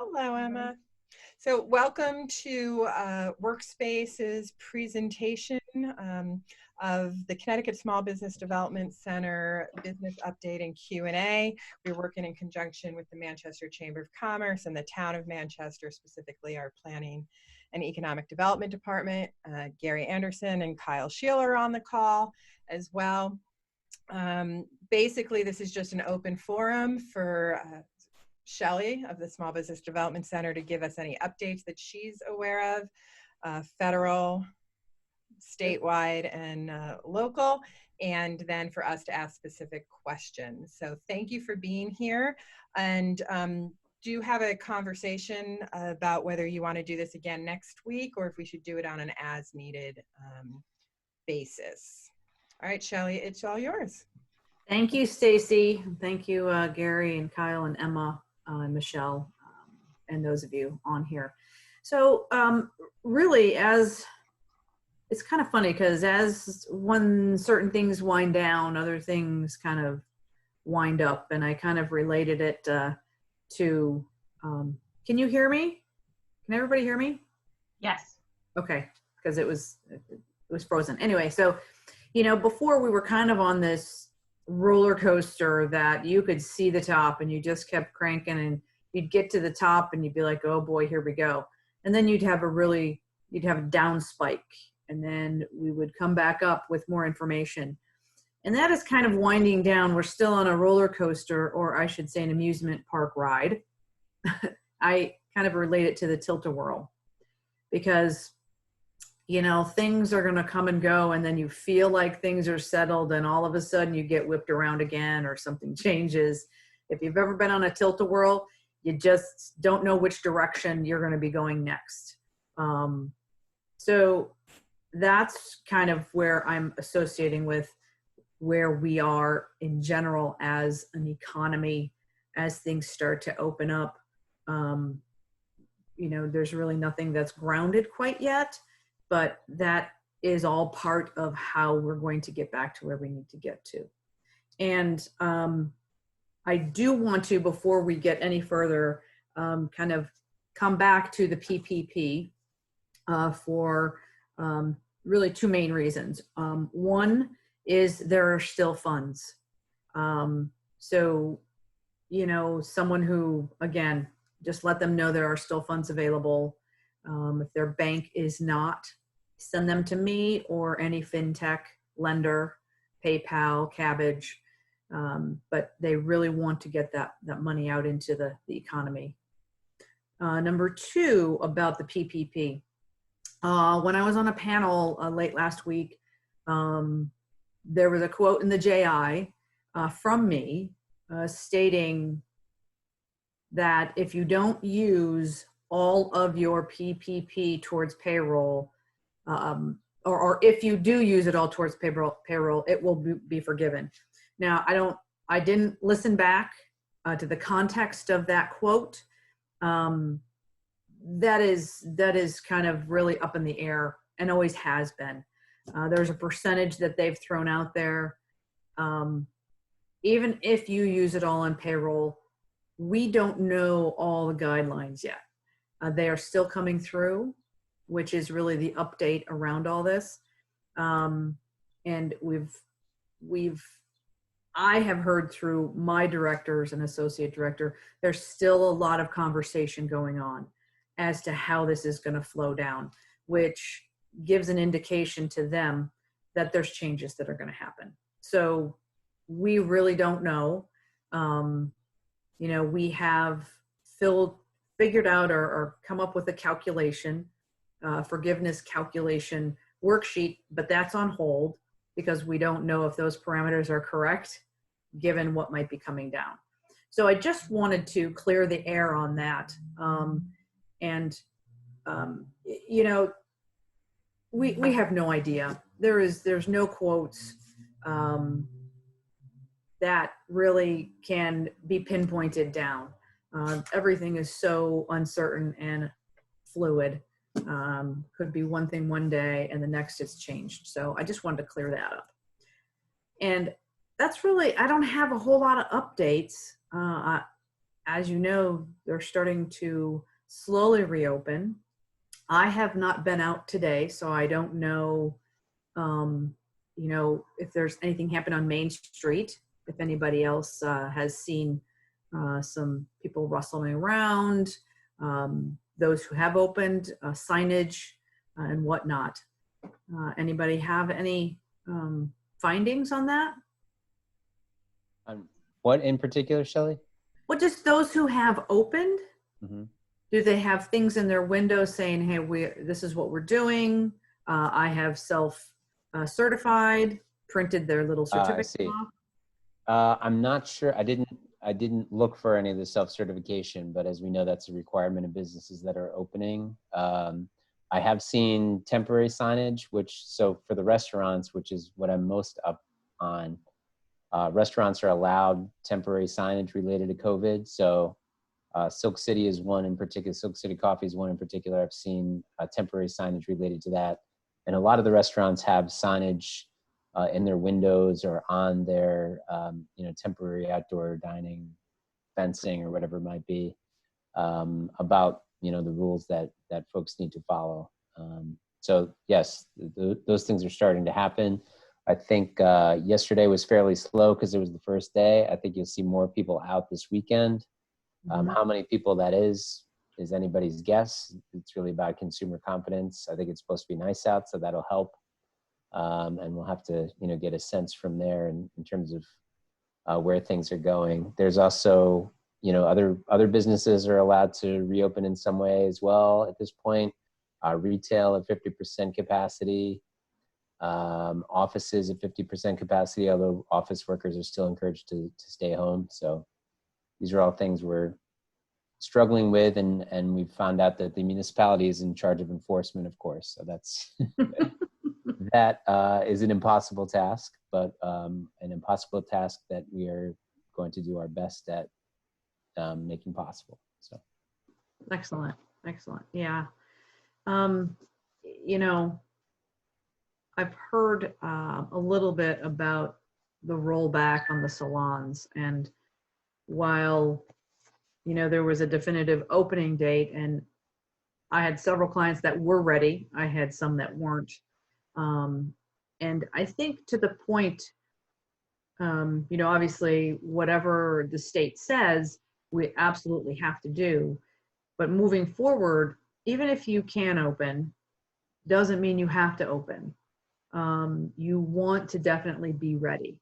Hello, Emma. So welcome to Workspace's presentation of the Connecticut Small Business Development Center Business Update and Q&A. We're working in conjunction with the Manchester Chamber of Commerce and the Town of Manchester, specifically our Planning and Economic Development Department. Gary Anderson and Kyle Sheeler are on the call as well. Basically, this is just an open forum for Shelley of the Small Business Development Center to give us any updates that she's aware of, federal, statewide, and local, and then for us to ask specific questions. So thank you for being here, and do have a conversation about whether you want to do this again next week or if we should do it on an as-needed basis. All right, Shelley, it's all yours. Thank you, Stacy. Thank you, Gary and Kyle and Emma and Michelle and those of you on here. So really, as it's kind of funny because when certain things wind down, other things kind of wind up, and I kind of related it to, can you hear me? Can everybody hear me? Yes. Okay, because it was frozen. Anyway, so, you know, before we were kind of on this roller coaster that you could see the top and you just kept cranking and you'd get to the top and you'd be like, oh boy, here we go. And then you'd have a down spike, and then we would come back up with more information. And that is kind of winding down. We're still on a roller coaster, or I should say an amusement park ride. I kind of relate it to the tilt-a-whirl because, you know, things are going to come and go, and then you feel like things are settled, and all of a sudden you get whipped around again or something changes. If you've ever been on a tilt-a-whirl, you just don't know which direction you're going to be going next. So that's kind of where I'm associating with where we are in general as an economy, as things start to open up. You know, there's really nothing that's grounded quite yet, but that is all part of how we're going to get back to where we need to get to. And I do want to, before we get any further, kind of come back to the PPP for really two main reasons. One is there are still funds. So, you know, someone who, again, just let them know there are still funds available. If their bank is not, send them to me or any fintech lender, PayPal, Cabbage, but they really want to get that money out into the economy. Number two, about the PPP. When I was on a panel late last week, there was a quote in the JI from me stating that if you don't use all of your PPP towards payroll, or if you do use it all towards payroll, it will be forgiven. Now, I didn't listen back to the context of that quote. That is kind of really up in the air and always has been. There's a percentage that they've thrown out there. Even if you use it all on payroll, we don't know all the guidelines yet. They are still coming through, which is really the update around all this. And I have heard through my directors and associate director, there's still a lot of conversation going on as to how this is going to flow down, which gives an indication to them that there's changes that are going to happen. So we really don't know. You know, we have figured out or come up with a calculation, forgiveness calculation worksheet, but that's on hold because we don't know if those parameters are correct given what might be coming down. So I just wanted to clear the air on that. You know, we have no idea. There's no quotes that really can be pinpointed down. Everything is so uncertain and fluid. Could be one thing one day and the next it's changed. So I just wanted to clear that up. And that's really, I don't have a whole lot of updates. as you know, they're starting to slowly reopen. I have not been out today, so I don't know, if there's anything happen on Main Street, if anybody else has seen some people rustling around, those who have opened, signage and whatnot. Anybody have any findings on that? What in particular, Shelley? Well, just those who have opened. Mm-hmm. Do they have things in their windows saying, "Hey, this is what we're doing. I have self-certified," printed their little certificate I see. off? I'm not sure. I didn't look for any of the self-certification, but as we know, that's a requirement of businesses that are opening. I have seen temporary signage, so for the restaurants, which is what I'm most up on, restaurants are allowed temporary signage related to COVID. So Silk City is one in particular. Silk City Coffee is one in particular. I've seen temporary signage related to that. And a lot of the restaurants have signage in their windows or on their, temporary outdoor dining fencing or whatever it might be, about, the rules that folks need to follow. So yes, those things are starting to happen. I think yesterday was fairly slow because it was the first day. I think you'll see more people out this weekend. How many people that is anybody's guess. It's really about consumer confidence. I think it's supposed to be nice out, so that'll help. And we'll have to, get a sense from there in terms of where things are going. There's also, other businesses are allowed to reopen in some way as well at this point. Retail at 50% capacity, offices at 50% capacity, although office workers are still encouraged to stay home. So these are all things we're struggling with, and we've found out that the municipality is in charge of enforcement, of course. So that's that is an impossible task, but an impossible task that we are going to do our best at making possible. So Excellent. Yeah. I've heard a little bit about the rollback on the salons, and while there was a definitive opening date, and I had several clients that were ready, I had some that weren't, and I think to the point, obviously whatever the state says, we absolutely have to do, but moving forward, even if you can open, doesn't mean you have to open. You want to definitely be ready.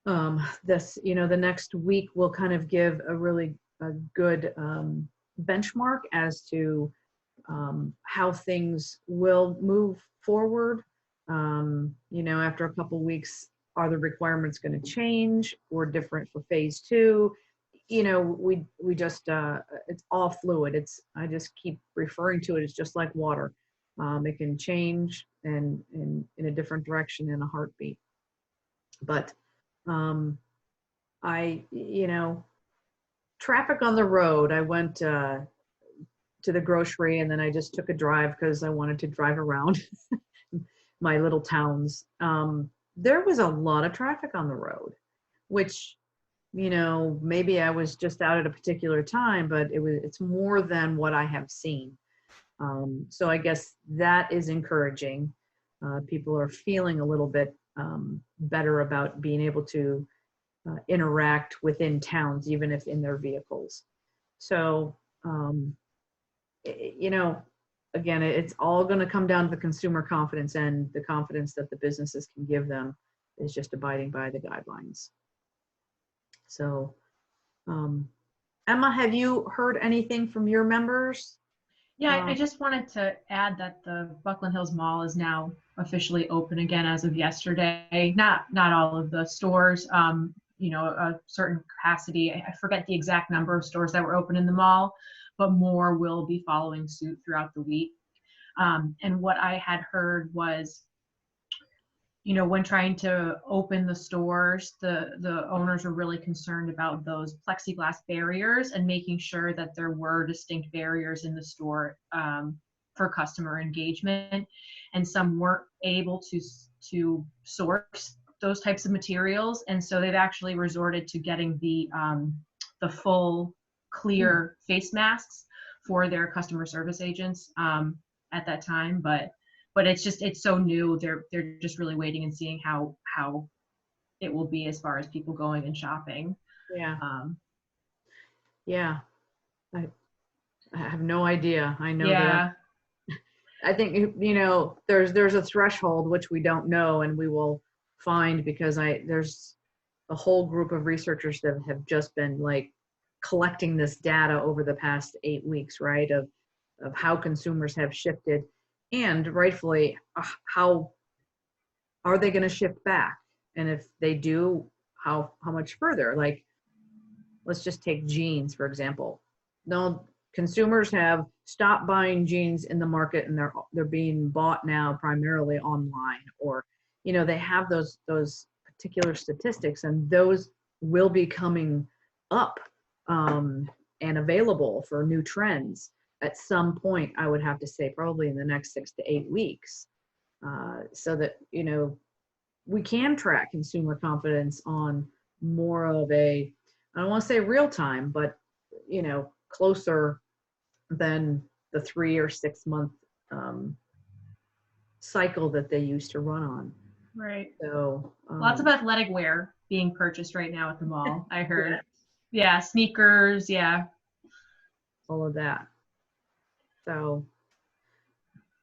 The next week will kind of give a good benchmark as to how things will move forward. After a couple of weeks, are the requirements going to change or different for phase 2? We just it's all fluid. I just keep referring to it as just like water. It can change and in a different direction in a heartbeat. But traffic on the road. I went to the grocery, and then I just took a drive because I wanted to drive around my little towns. There was a lot of traffic on the road, which, maybe I was just out at a particular time, but it's more than what I have seen. So I guess that is encouraging. People are feeling a little bit better about being able to interact within towns, even if in their vehicles. So, again, it's all going to come down to the consumer confidence, and the confidence that the businesses can give them is just abiding by the guidelines. So, Emma, have you heard anything from your members? Yeah, I just wanted to add that the Buckland Hills Mall is now officially open again as of yesterday. Not all of the stores, a certain capacity. I forget the exact number of stores that were open in the mall, but more will be following suit throughout the week. And what I had heard was, when trying to open the stores, the owners were really concerned about those plexiglass barriers and making sure that there were distinct barriers in the store for customer engagement. And some weren't able to source those types of materials. And so they've actually resorted to getting the full clear face masks for their customer service agents at that time. But it's so new. They're just really waiting and seeing how it will be as far as people going and shopping. Yeah. Yeah. I have no idea. I know that. I think, you know, there's a threshold which we don't know, and we will find, because there's a whole group of researchers that have just been like collecting this data over the past 8 weeks, right, of how consumers have shifted, and rightfully, how are they going to shift back? And if they do, how much further? Like, let's just take jeans, for example. No, consumers have stopped buying jeans in the market, and they're being bought now primarily online, or, you know, they have those particular statistics, and those will be coming up and available for new trends at some point. I would have to say probably in the next 6 to 8 weeks, so that, you know, we can track consumer confidence on more of a, I don't want to say real time, but, you know, closer than the 3 or 6 month cycle that they used to run on. Right. So lots of athletic wear being purchased right now at the mall, I heard. Yeah, sneakers, yeah. All of that. So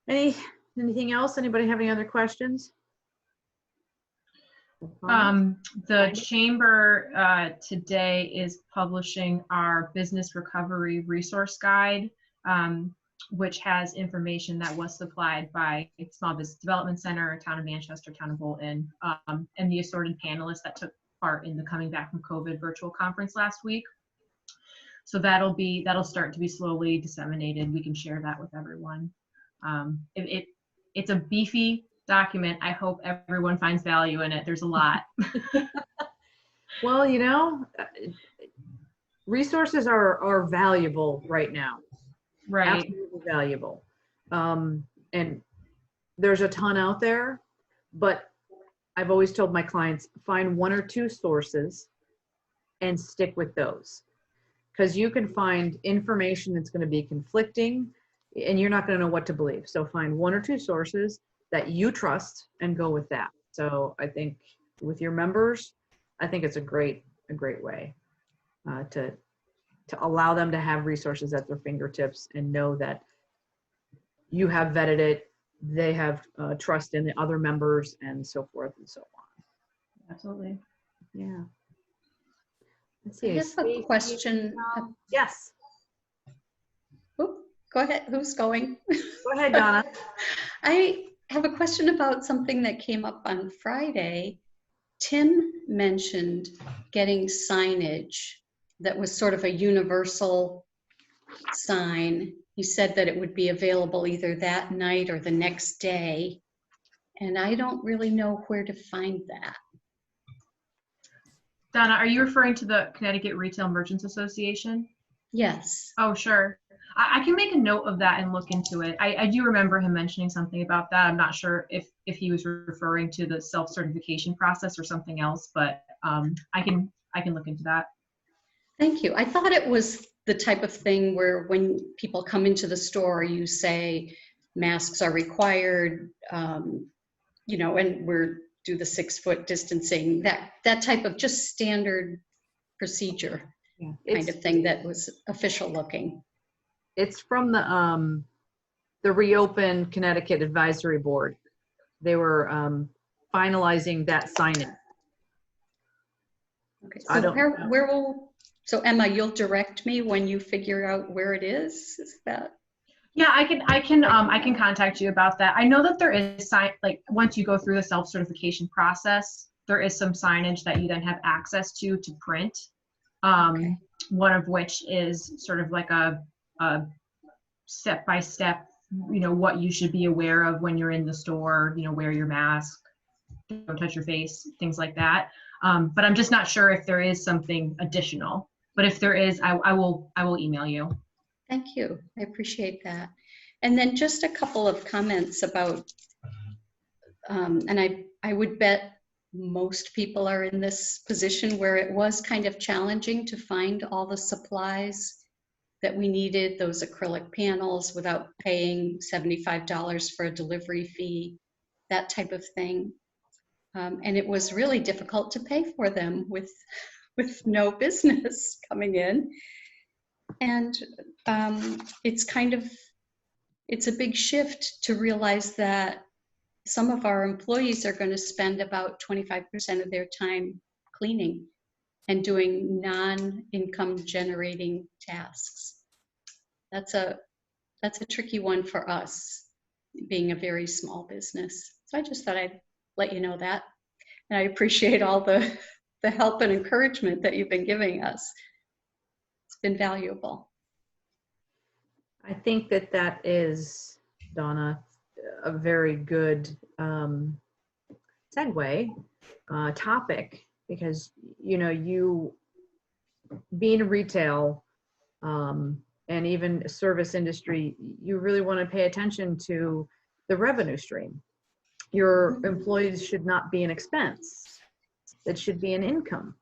anything else? Anybody have any other questions? The chamber today is publishing our business recovery resource guide, which has information that was supplied by Small Business Development Center, Town of Manchester, Town of Bolton, and the assorted panelists that took part in the Coming Back from COVID virtual conference last week. So that'll start to be slowly disseminated. We can share that with everyone. It's a beefy document. I hope everyone finds value in it. There's a lot. Well, you know, resources are valuable right now. Right. Absolutely valuable. And there's a ton out there, but I've always told my clients, find 1 or 2 sources and stick with those, because you can find information that's going to be conflicting and you're not going to know what to believe. So find 1 or 2 sources that you trust and go with that. So I think with your members, I think it's a great way to allow them to have resources at their fingertips and know that you have vetted it, they have trust in the other members, and so forth and so on. Absolutely. Yeah. Let's see. I have a question. Yes. Oh, go ahead. Who's going? Go ahead, Donna. I have a question about something that came up on Friday. Tim mentioned getting signage that was sort of a universal sign. He said that it would be available either that night or the next day. And I don't really know where to find that. Donna, are you referring to the Connecticut Retail Merchants Association? Yes. Oh, sure. I can make a note of that and look into it. I do remember him mentioning something about that. I'm not sure if he was referring to the self-certification process or something else, but I can look into that. Thank you. I thought it was the type of thing where when people come into the store, you say masks are required, you know, and do the 6-foot distancing, that type of just standard procedure kind of thing that was official looking. It's from the Reopen Connecticut Advisory Board. They were finalizing that signing. Okay, so so Emma, you'll direct me when you figure out where it is? Is that? Yeah, I can contact you about that. I know that there is like once you go through the self-certification process, there is some signage that you then have access to print. Okay. One of which is sort of like a step-by-step, you know, what you should be aware of when you're in the store, you know, wear your mask, don't touch your face, things like that. But I'm just not sure if there is something additional. But if there is, I will email you. Thank you. I appreciate that. And then just a couple of comments about, and I would bet most people are in this position where it was kind of challenging to find all the supplies that we needed those acrylic panels without paying $75 for a delivery fee, that type of thing. And it was really difficult to pay for them with no business coming in. And it's a big shift to realize that some of our employees are going to spend about 25% of their time cleaning and doing non-income generating tasks. That's a tricky one for us, being a very small business. So I just thought I'd let you know that. And I appreciate all the help and encouragement that you've been giving us. It's been valuable. I think that is, Donna, a very good segue topic, because you being retail and even service industry, you really want to pay attention to the revenue stream. Your employees should not be an expense. It should be an income.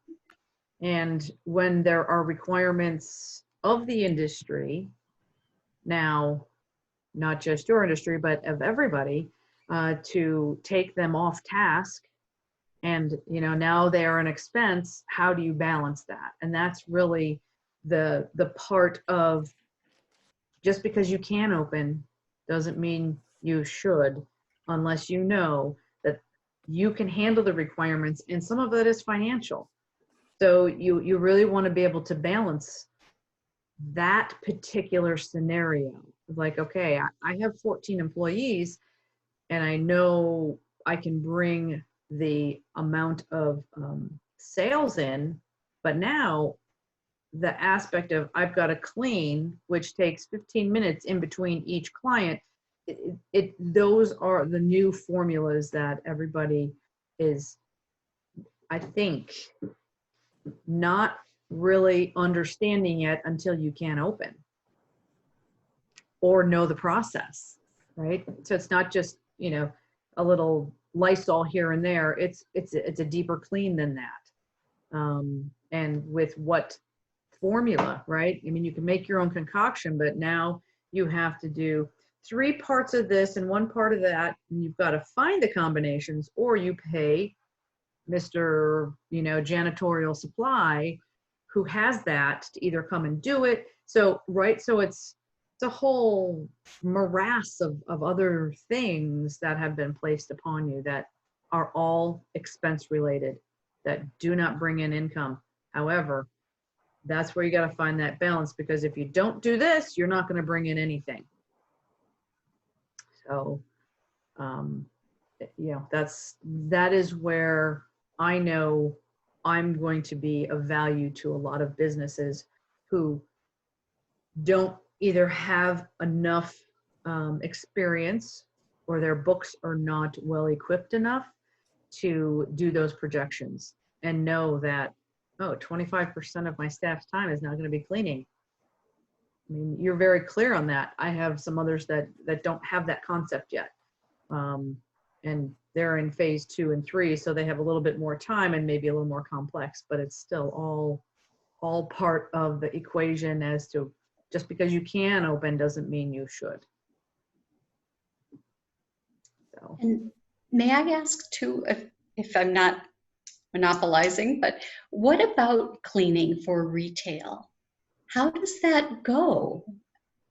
And when there are requirements of the industry, now, not just your industry, but of everybody, to take them off task, and now they are an expense, how do you balance that? And that's really the part of, just because you can open doesn't mean you should, unless you know that you can handle the requirements, and some of that is financial. So you really want to be able to balance that particular scenario. Like, okay, I have 14 employees, and I know I can bring the amount of sales in, but now the aspect of I've got to clean, which takes 15 minutes in between each client, those are the new formulas that everybody is, I think, not really understanding yet until you can open or know the process, right? So it's not just, a little Lysol here and there. It's a deeper clean than that. And with what formula, right? I mean, you can make your own concoction, but now you have to do 3 parts of this and 1 part of that, and you've got to find the combinations, or you pay Mr. Janitorial Supply, who has that, to either come and do it. So, right. So it's a whole morass of other things that have been placed upon you that are all expense related, that do not bring in income. However, that's where you got to find that balance, because if you don't do this, you're not going to bring in anything. So, that is where I know I'm going to be of value to a lot of businesses who don't either have enough experience, or their books are not well equipped enough to do those projections, and know that, 25% of my staff's time is not going to be cleaning. I mean, you're very clear on that. I have some others that don't have that concept yet. And they're in phase 2 and 3, so they have a little bit more time and maybe a little more complex, but it's still all part of the equation, as to just because you can open doesn't mean you should. So. And may I ask too, if I'm not monopolizing, but what about cleaning for retail? How does that go?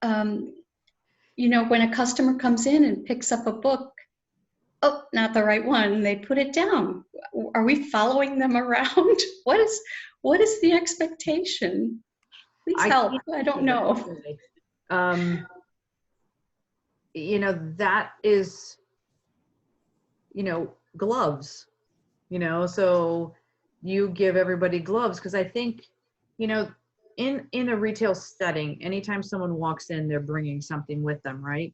When a customer comes in and picks up a book, oh, not the right one, they put it down. Are we following them around? What is the expectation? Please help. I don't know. That is, gloves, so you give everybody gloves, because I think, in a retail setting, anytime someone walks in, they're bringing something with them, right?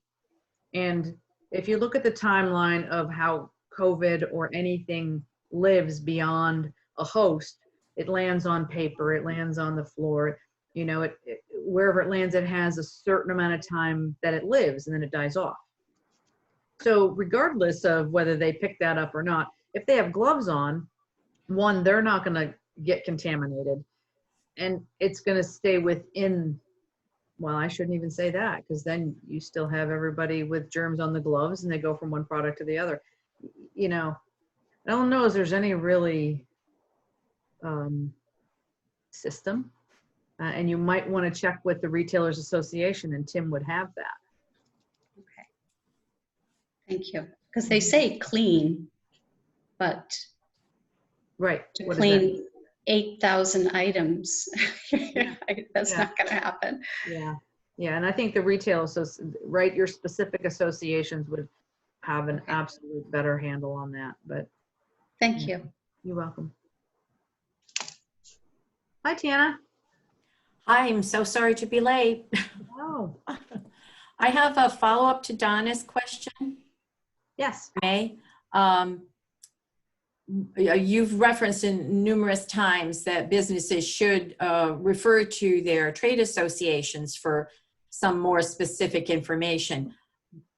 And if you look at the timeline of how COVID or anything lives beyond a host, it lands on paper, it lands on the floor, wherever it lands, it has a certain amount of time that it lives, and then it dies off. So regardless of whether they pick that up or not, if they have gloves on, one, they're not going to get contaminated, and it's going to stay within well, I shouldn't even say that, because then you still have everybody with germs on the gloves and they go from one product to the other. You know, I don't know if there's any really system. And you might want to check with the Retailers Association, and Tim would have that. Okay. Thank you. Because they say clean, but Right. to What does that mean? clean 8,000 items, that's Yeah. not going to happen. Yeah. Yeah. And I think the retail, right, your specific associations would have an Okay. absolute better handle on that. But Thank you. you're welcome. Hi, Tana. Hi, I'm so sorry to be late. Oh, I have a follow-up to Donna's question, yes. May. You've referenced in numerous times that businesses should refer to their trade associations for some more specific information.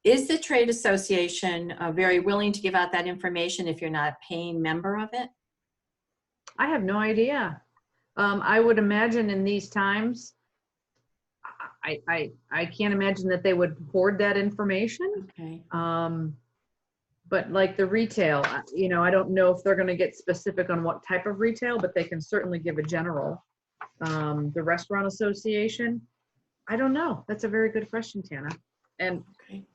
Is the trade association very willing to give out that information if you're not a paying member of it? I have no idea. I would imagine in these times, I can't imagine that they would hoard that information. Okay. But like the retail, you know, I don't know if they're going to get specific on what type of retail, but they can certainly give a general. The restaurant association, I don't know. That's a very good question, Tana. And, Okay.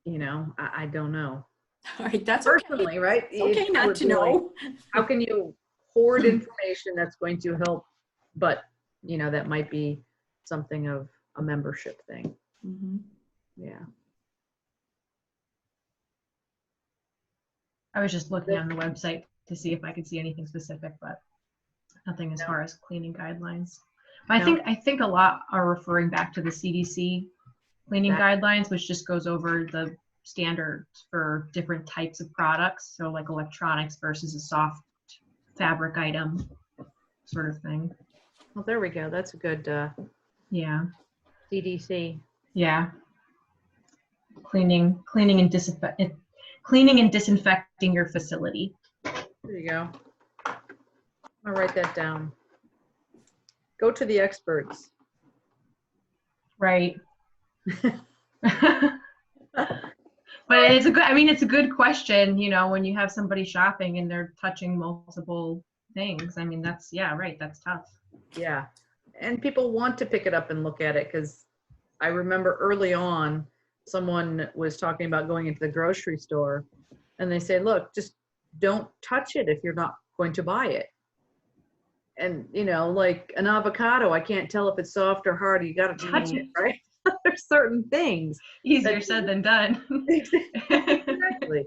you know, I don't know. All right, that's Personally, okay. right? Okay, It not would to be like, know. how can you hoard information that's going to help? But, you know, that might be something of a membership thing. Mhm. Yeah. I was just looking on the website to see if I could see anything specific, but nothing as No. far as cleaning guidelines. But No. I think a lot are referring back to the CDC cleaning That- guidelines, which just goes over the standards for different types of products. So like electronics versus a soft fabric item sort of thing. Well, there we go. That's a good Yeah. CDC. Yeah. Cleaning and disinfecting your facility. There you go. I'll write that down. Go to the experts. Right. But it's a good question, you know, when you have somebody shopping and they're touching multiple things. I mean, that's tough. Yeah. And people want to pick it up and look at it, because I remember early on, someone was talking about going into the grocery store and they say, look, just don't touch it if you're not going to buy it. And, you know, like an avocado, I can't tell if it's soft or hard. You got to touch it, right? There's certain things. Easier said than done. Exactly.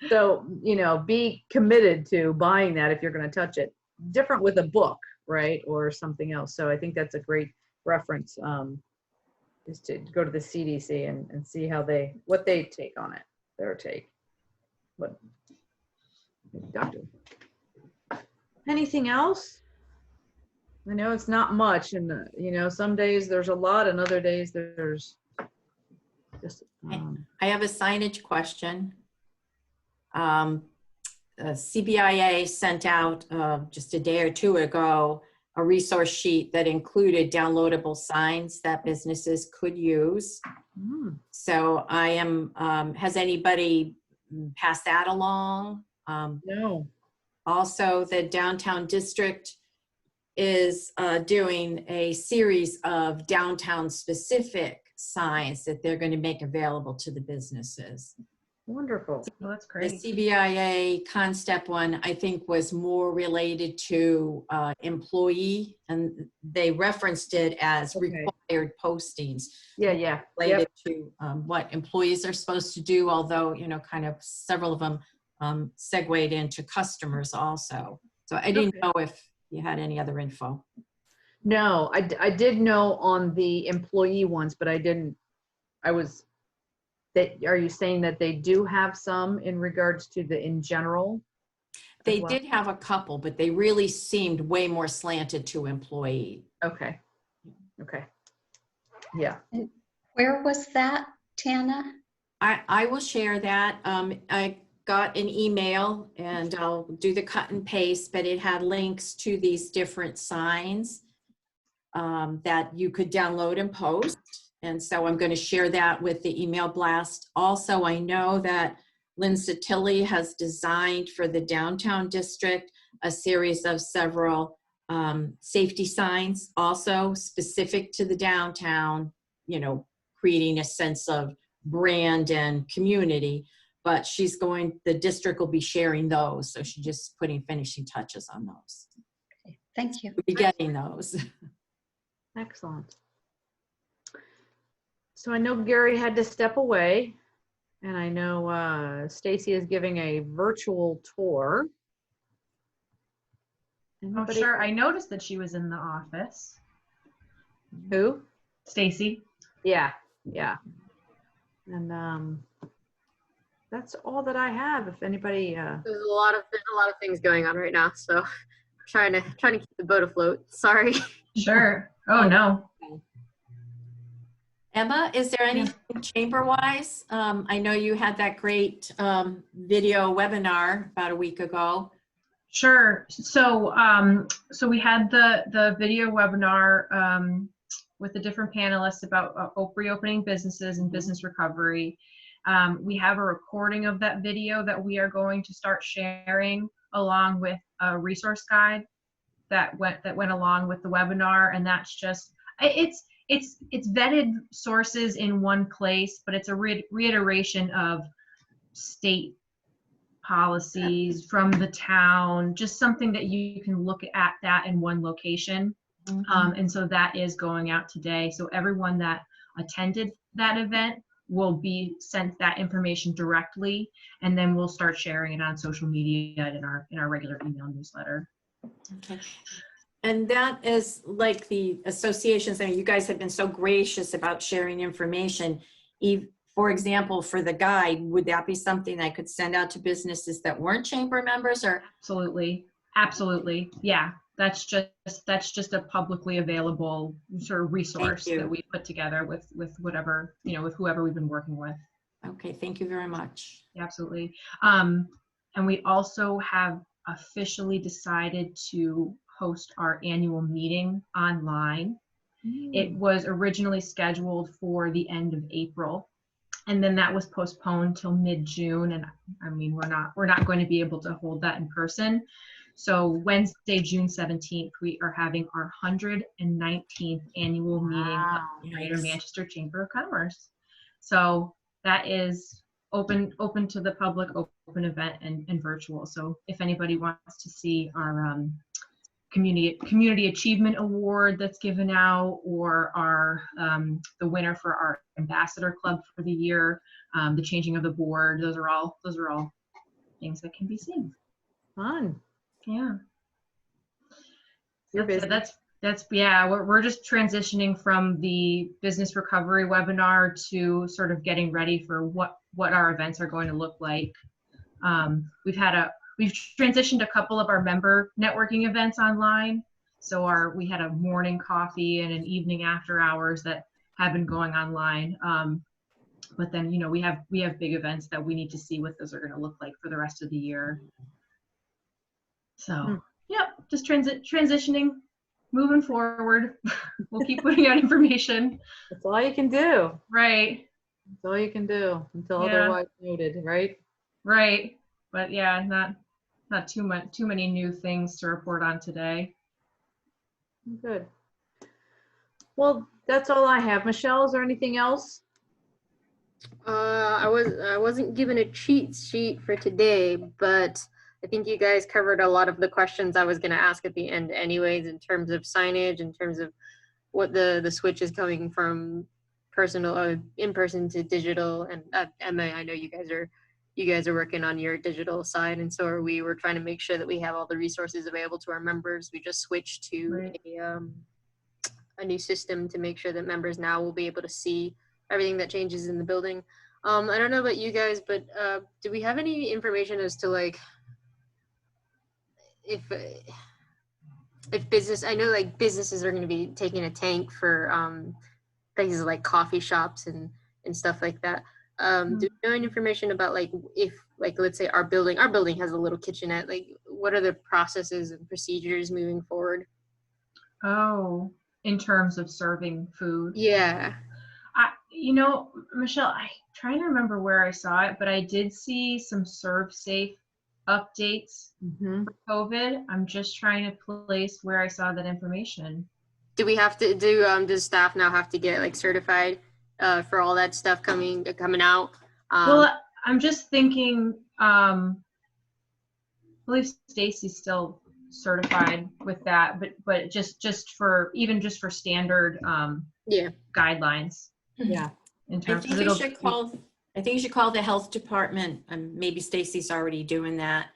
So, you know, be committed to buying that if you're going to touch it. Different with a book, right? Or something else. So I think that's a great reference, is to go to the CDC and see how what they take on it, their take. What, doctor? Anything else? I know it's not much, and you know, some days there's a lot, and other days there's just. I have a signage question. CBIA sent out just a day or two ago a resource sheet that included downloadable signs that businesses could use. So I am, has anybody passed that along? No. Also, the downtown district is doing a series of downtown specific signs that they're going to make available to the businesses. Wonderful. Well, that's The great. CBIA Constep one, I think, was more related to employee, and they referenced it as Okay. required postings Yeah, yeah. related to what employees are supposed to do, although, you know, kind of several of them segued into customers also. So I didn't Okay. know if you had any other info. No, I did know on the employee ones, but I didn't, are you saying that they do have some in regards to the in general? They well? did have a couple, but they really seemed way more slanted to employee. Okay. Okay. Yeah. Where was that, Tana? I will share that. I got an email and I'll do the cut and paste, but it had links to these different signs. that you could download and post. And so I'm going to share that with the email blast. Also, I know that Lynn Satilli has designed for the downtown district a series of several safety signs, also specific to the downtown, creating a sense of brand and community. But the district will be sharing those. So she's just putting finishing touches on those. Okay, thank you. We'll be getting those. Excellent. So I know Gary had to step away, and I know Stacy is giving a virtual tour. Oh, Anybody- sure. I noticed that she was in the office. Who? Stacy. Yeah. And that's all that I have. If anybody, There's a lot of things going on right now, so trying to keep the boat afloat. Sorry. Sure. Oh, no. Emma, is there anything chamber-wise? I know you had that great video webinar about a week ago. Sure. So, so we had the video webinar with the different panelists about reopening businesses and business recovery. We have a recording of that video that we are going to start sharing, along with a resource guide that went along with the webinar, and that's just it's vetted sources in one place, but it's a reiteration of state policies from the town, just something that you can look at that in one location. And so that is going out today. So everyone that attended that event will be sent that information directly, and then we'll start sharing it on social media and in our regular email newsletter. Okay. And that is like the associations, I mean, you guys have been so gracious about sharing information. For example, for the guide, would that be something I could send out to businesses that weren't chamber members, or? Absolutely. Yeah. That's just a publicly available sort of resource that we put together with whatever, with whoever we've been working with. Okay. Thank you very much. Absolutely. And we also have officially decided to host our annual meeting online. It was originally scheduled for the end of April, and then that was postponed till mid-June. And I mean, we're not going to be able to hold that in person. So Wednesday, June 17th, we are having our 119th annual meeting of the Greater Manchester Chamber of Commerce. So that is open to the public, open event, and virtual. So if anybody wants to see our community achievement award that's given out, or our the winner for our ambassador club for the year, the changing of the board, those are all things that can be seen. Fun. Yeah. You're busy. That's we're just transitioning from the business recovery webinar to sort of getting ready for what our events are going to look like. We've transitioned a couple of our member networking events online. So we had a morning coffee and an evening after hours that have been going online. But then, we have big events that we need to see what those are going to look like for the rest of the year. So, just transitioning, moving forward. We'll keep putting out information. That's all you can do. Right. That's all you can do until otherwise noted, right? Right. But yeah, not too many new things to report on today. Good. Well, that's all I have. Michelle, is there anything else? I wasn't given a cheat sheet for today, but I think you guys covered a lot of the questions I was going to ask at the end anyways, in terms of signage, in terms of what the switch is coming from in-person to digital. And Emma, I know you guys are working on your digital side, and so are we. We're trying to make sure that we have all the resources available to our members. We just switched to a new system to make sure that members now will be able to see everything that changes in the building. I don't know about you guys, but do we have any information as to like if business? I know like businesses are going to be taking a tank for places like coffee shops and stuff like that. Do you know any information about like if like let's say our building has a little kitchenette, like what are the processes and procedures moving forward? Oh, in terms of serving food. Yeah. Michelle, I'm trying to remember where I saw it, but I did see some Serve Safe updates Mhm. for COVID. I'm just trying to place where I saw that information. Do we have to does staff now have to get like certified for all that stuff coming out? Well, I'm just thinking, I believe Stacy's still certified with that, but just for standard Yeah. guidelines Yeah. in I terms think of you should call. I think you should call the health department. Maybe Stacy's already doing that,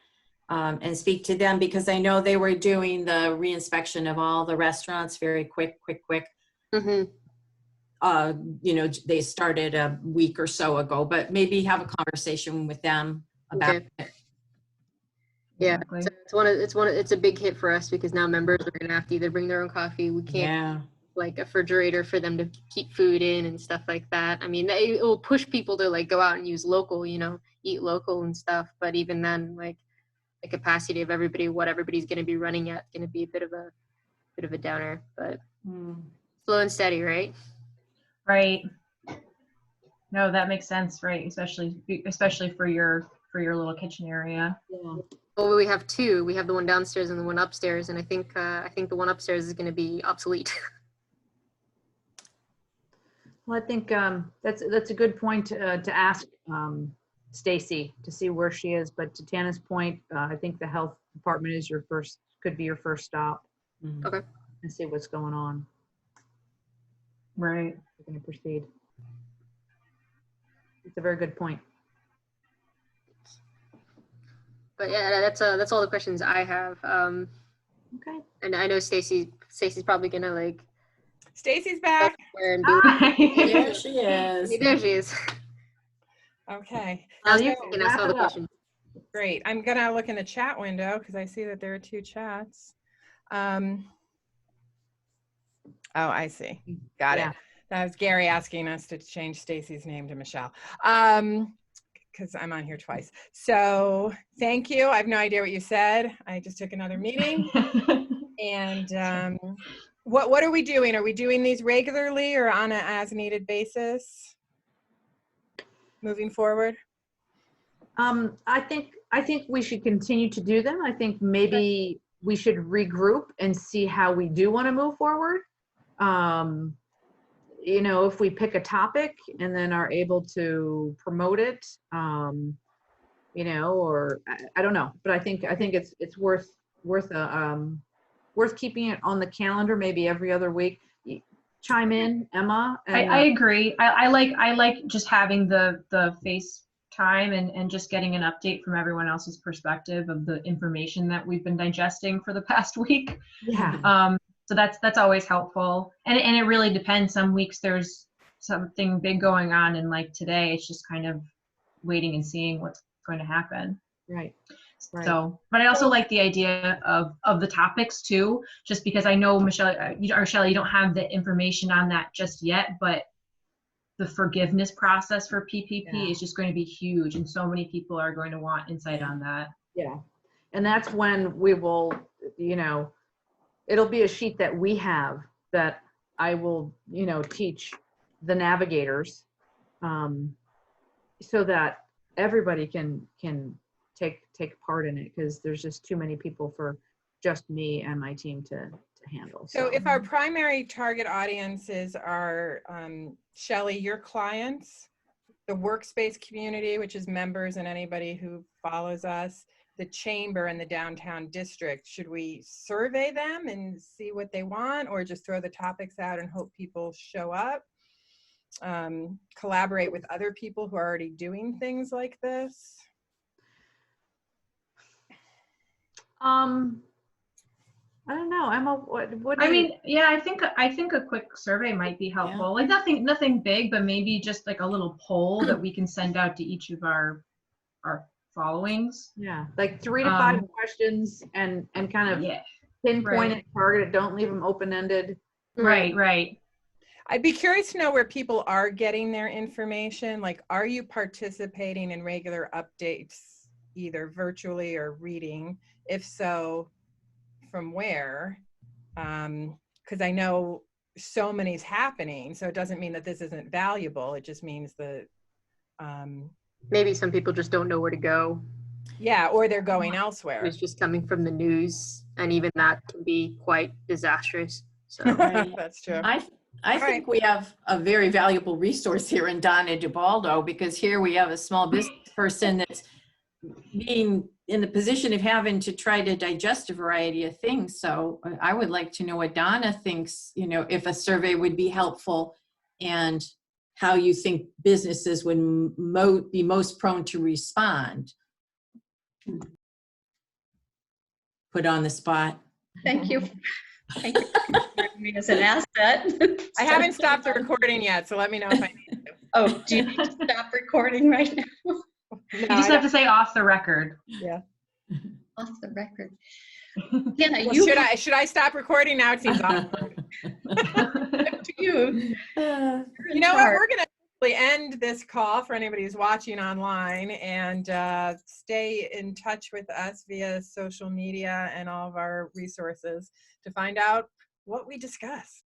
and speak to them because I know they were doing the reinspection of all the restaurants very quick. Mm-hmm. They started a week or so ago, but maybe have a conversation with them about Okay. it. Yeah, Exactly. it's a big hit for us because now members are gonna have to either bring their own coffee. We can't Yeah. like a refrigerator for them to keep food in and stuff like that. I mean, it will push people to like go out and use local, eat local and stuff. But even then, like the capacity of what everybody's gonna be running at, gonna be a bit of a downer. But slow and steady, right? Right. No, that makes sense, right? Especially for your little kitchen area. Yeah. Well, we have two. We have the one downstairs and the one upstairs, and I think the one upstairs is going to be obsolete. Well, I think that's a good point to ask Stacy to see where she is. But to Tana's point, I think the health department could be your first stop Okay. and see what's going on. Right. We're going to proceed. It's a very good point. But yeah, that's all the questions I have. Okay. And I know Stacy's probably gonna like. Stacy's back. And There she is. There she is. Okay. Now You you can ask all the questions. Great. I'm going to look in the chat window because I see that there are two chats. Oh, I see. Got it. That was Gary asking us to change Stacy's name to Michelle. Because I'm on here twice. So thank you. I have no idea what you said. I just took another meeting. And what are we doing? Are we doing these regularly or on an as-needed basis moving forward? I think we should continue to do them. I think maybe we should regroup and see how we do want to move forward. If we pick a topic and then are able to promote it, or I don't know, but I think it's worth keeping it on the calendar, maybe every other week. Chime in, Emma. I agree. I like just having the FaceTime and just getting an update from everyone else's perspective of the information that we've been digesting for the past week. Yeah. So that's always helpful. And it really depends. Some weeks there's something big going on, and like today, it's just kind of waiting and seeing what's going to happen. Right. So, but I also like the idea of the topics too, just because I know Michelle or Shelley, you don't have the information on that just yet, but the forgiveness process for PPP is just going to be huge, and so many people are going to want insight on that. Yeah. And that's when we will, it'll be a sheet that we have that I will, teach the navigators, so that everybody can take part in it, because there's just too many people for just me and my team to handle. So if our primary target audiences are, Shelley, your clients, the workspace community, which is members and anybody who follows us, the chamber and the downtown district, should we survey them and see what they want, or just throw the topics out and hope people show up? Collaborate with other people who are already doing things like this? I don't know, Emma, what I mean, yeah, I think a quick survey might be helpful. Like nothing big, but maybe just like a little poll that we can send out to each of our followings. Yeah, like 3 to 5 questions and kind of pinpoint it, target it, don't leave them open-ended. Right. I'd be curious to know where people are getting their information. Like, are you participating in regular updates, either virtually or reading? If so, from where? Because I know so many's happening. So it doesn't mean that this isn't valuable. It just means that, Maybe some people just don't know where to go. yeah, or they're going elsewhere. It's just coming from the news, and even that can be quite disastrous. So Right. That's true. I think we have a very valuable resource here in Donna DeBaldo, because here we have a small business person that's being in the position of having to try to digest a variety of things. So I would like to know what Donna thinks, you know, if a survey would be helpful, and how you think businesses would be most prone to respond. Put on the spot. Thank you. Thank you for considering me as an asset. I haven't stopped the recording yet, so let me know if I need to. Oh, do you need to stop recording right now? No, You just have to say off the record. Yeah. Off the record. Hannah, Well, you should I stop recording now? It seems awkward. up to you. You know what? We're gonna end this call for anybody who's watching online, and stay in touch with us via social media and all of our resources to find out what we discuss.